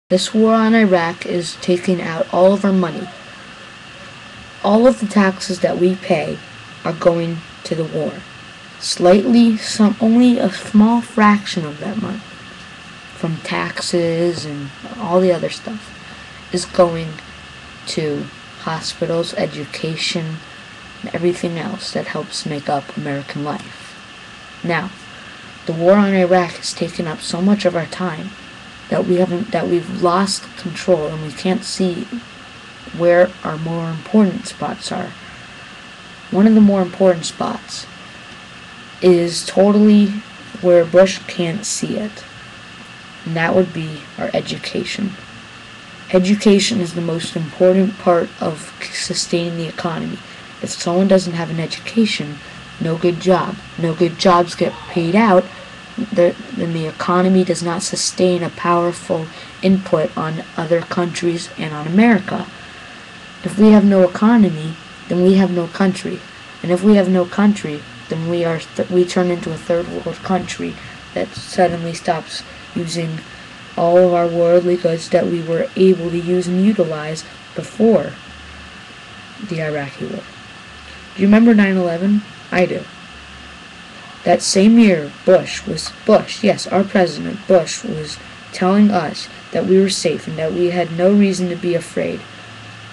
This war on Iraq is taking out all of our money. All of the taxes that we pay are going to the war. Only a small fraction of that money, from taxes and all the other stuff, is going to hospitals, education, and everything else that helps make up American life. Now, the war on Iraq has taken up so much of our time that we've lost control, and we can't see where our more important spots are. One of the more important spots is totally where Bush can't see it, and that would be our education. Education is the most important part of sustaining the economy. If someone doesn't have an education, no good jobs get paid out, then the economy does not sustain a powerful input on other countries and on America. If we have no economy, then we have no country. And if we have no country, then we turn into a third world country that suddenly stops using all of our worldly goods that we were able to use and utilize before the Iraqi war. Do you remember 9/11? I do. That same year, yes, our president, Bush, was telling us that we were safe and that we had no reason to be afraid.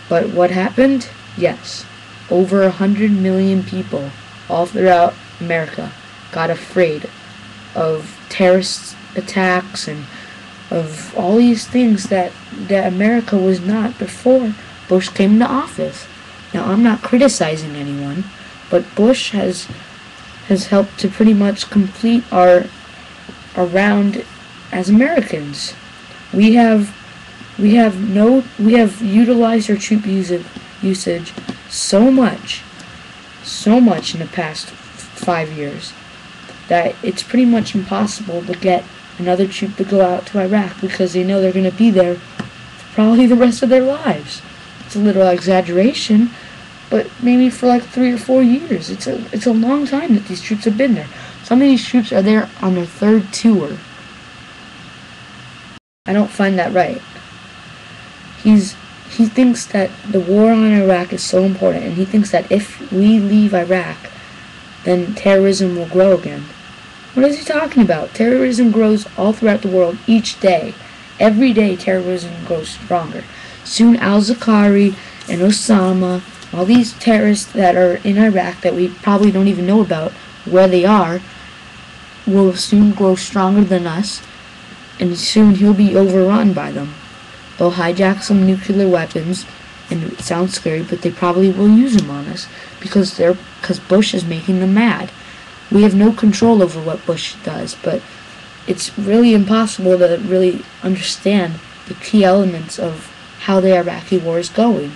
But what happened? Yes, over 100 million people all throughout America got afraid of terrorist attacks and of all these things that America was not before Bush came into office. Now, I'm not criticizing anyone, but Bush has helped to pretty much complete our round as Americans. We have utilized our troop usage so much in the past 5 years that it's pretty much impossible to get another troop to go out to Iraq because they know they're going to be there for probably the rest of their lives. It's a little exaggeration, but maybe for like 3 or 4 years. It's a long time that these troops have been there. Some of these troops are there on their third tour. I don't find that right. He thinks that the war on Iraq is so important, and he thinks that if we leave Iraq, then terrorism will grow again. What is he talking about? Terrorism grows all throughout the world each day. Every day terrorism grows stronger. Soon al-Zakari and Osama, all these terrorists that are in Iraq that we probably don't even know about where they are, will soon grow stronger than us, and soon he'll be overrun by them. They'll hijack some nuclear weapons, and it sounds scary, but they probably will use them on us because Bush is making them mad. We have no control over what Bush does, but it's really impossible to really understand the key elements of how the Iraqi war is going.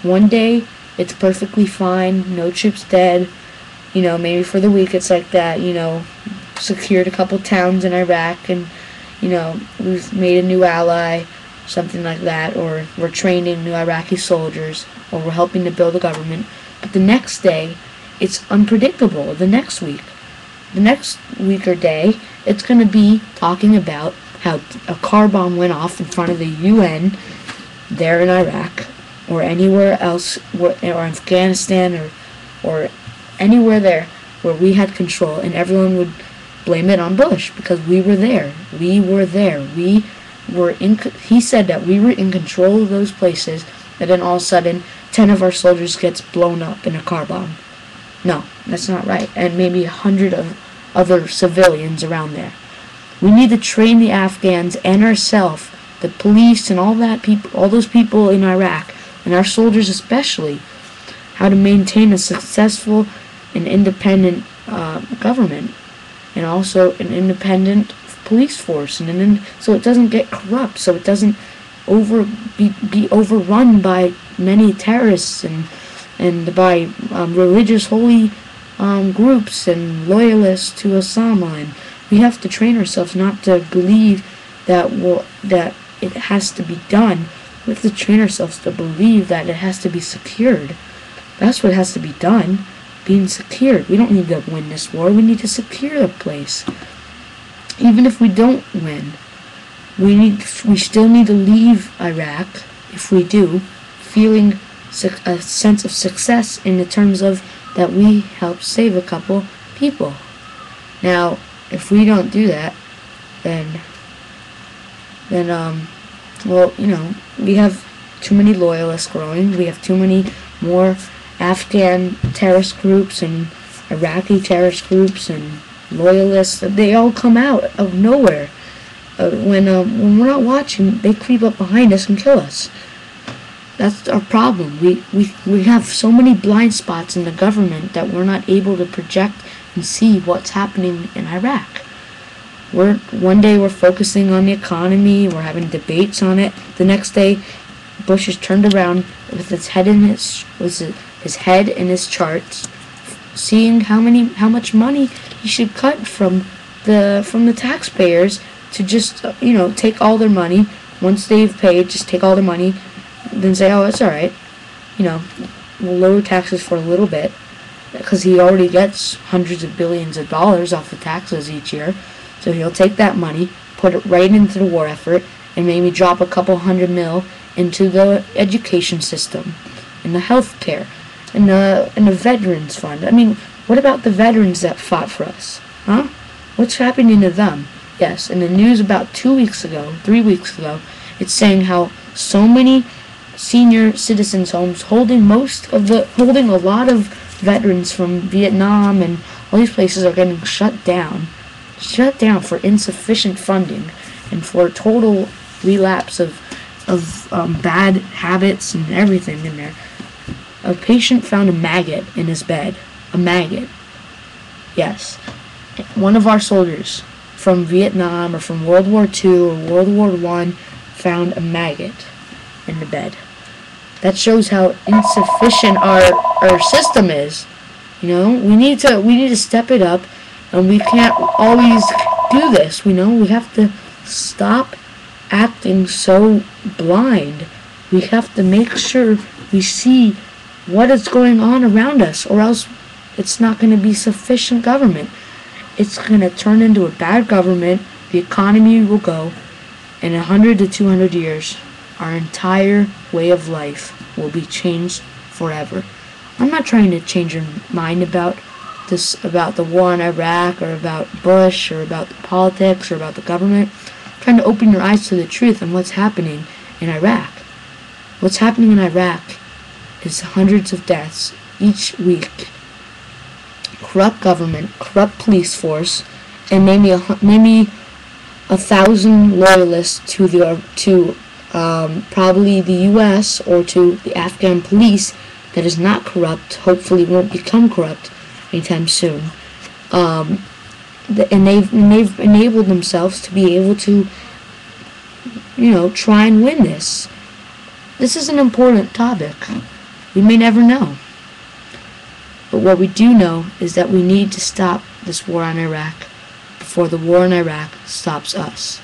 One day, it's perfectly fine, no troops dead, maybe for the week it's like that, secured a couple towns in Iraq, and, we've made a new ally, something like that, or we're training new Iraqi soldiers, or we're helping to build a government. But the next day, it's unpredictable. The next week or day, it's going to be talking about how a car bomb went off in front of the UN there in Iraq, or anywhere else, or Afghanistan, or anywhere there where we had control, and everyone would blame it on Bush because we were there. He said that we were in control of those places, and then all of a sudden 10 of our soldiers gets blown up in a car bomb. No, that's not right. And maybe 100 of other civilians around there. We need to train the Afghans and ourselves, the police and all those people in Iraq, and our soldiers especially, how to maintain a successful and independent government, and also an independent police force, and so it doesn't get corrupt, so it doesn't be overrun by many terrorists and by religious holy groups and loyalists to Osama. And we have to train ourselves not to believe that it has to be done. We have to train ourselves to believe that it has to be secured. That's what has to be done, being secured. We don't need to win this war. We need to secure the place. Even if we don't win, we still need to leave Iraq, if we do, feeling a sense of success in the terms of that we helped save a couple people. Now, if we don't do that, then well, we have too many loyalists growing. We have too many more Afghan terrorist groups and Iraqi terrorist groups and loyalists. They all come out of nowhere. When we're not watching, they creep up behind us and kill us. That's our problem. We have so many blind spots in the government that we're not able to project and see what's happening in Iraq. One day we're focusing on the economy, we're having debates on it. The next day, Bush is turned around with his head in his charts, seeing how much money he should cut from the taxpayers to just take all their money. Once they've paid, just take all their money, then say, oh, it's all right. We'll lower taxes for a little bit, because he already gets hundreds of billions of dollars off the taxes each year. So he'll take that money, put it right into the war effort, and maybe drop a couple $100 million into the education system, and the health care, and the veterans fund. I mean, what about the veterans that fought for us? Huh? What's happening to them? Yes, in the news about 3 weeks ago, it's saying how so many senior citizens homes holding a lot of veterans from Vietnam and all these places are getting shut down for insufficient funding and for total relapse of bad habits and everything in there. A patient found a maggot in his bed. A maggot. Yes. One of our soldiers from Vietnam or from World War II or World War I found a maggot in the bed. That shows how insufficient our system is. We need to step it up, and we can't always do this. We have to stop acting so blind. We have to make sure we see what is going on around us, or else it's not going to be sufficient government. It's going to turn into a bad government. The economy will go. In 100 to 200 years, our entire way of life will be changed forever. I'm not trying to change your mind about this, about the war in Iraq, or about Bush, or about the politics, or about the government. I'm trying to open your eyes to the truth and what's happening in Iraq. What's happening in Iraq is hundreds of deaths each week. Corrupt government, corrupt police force, and maybe 1,000 loyalists to probably the U.S. or to the Afghan police that is not corrupt. Hopefully, won't become corrupt anytime soon. And they've enabled themselves to be able to, try and win this. This is an important topic. We may never know. But what we do know is that we need to stop this war in Iraq before the war in Iraq stops us.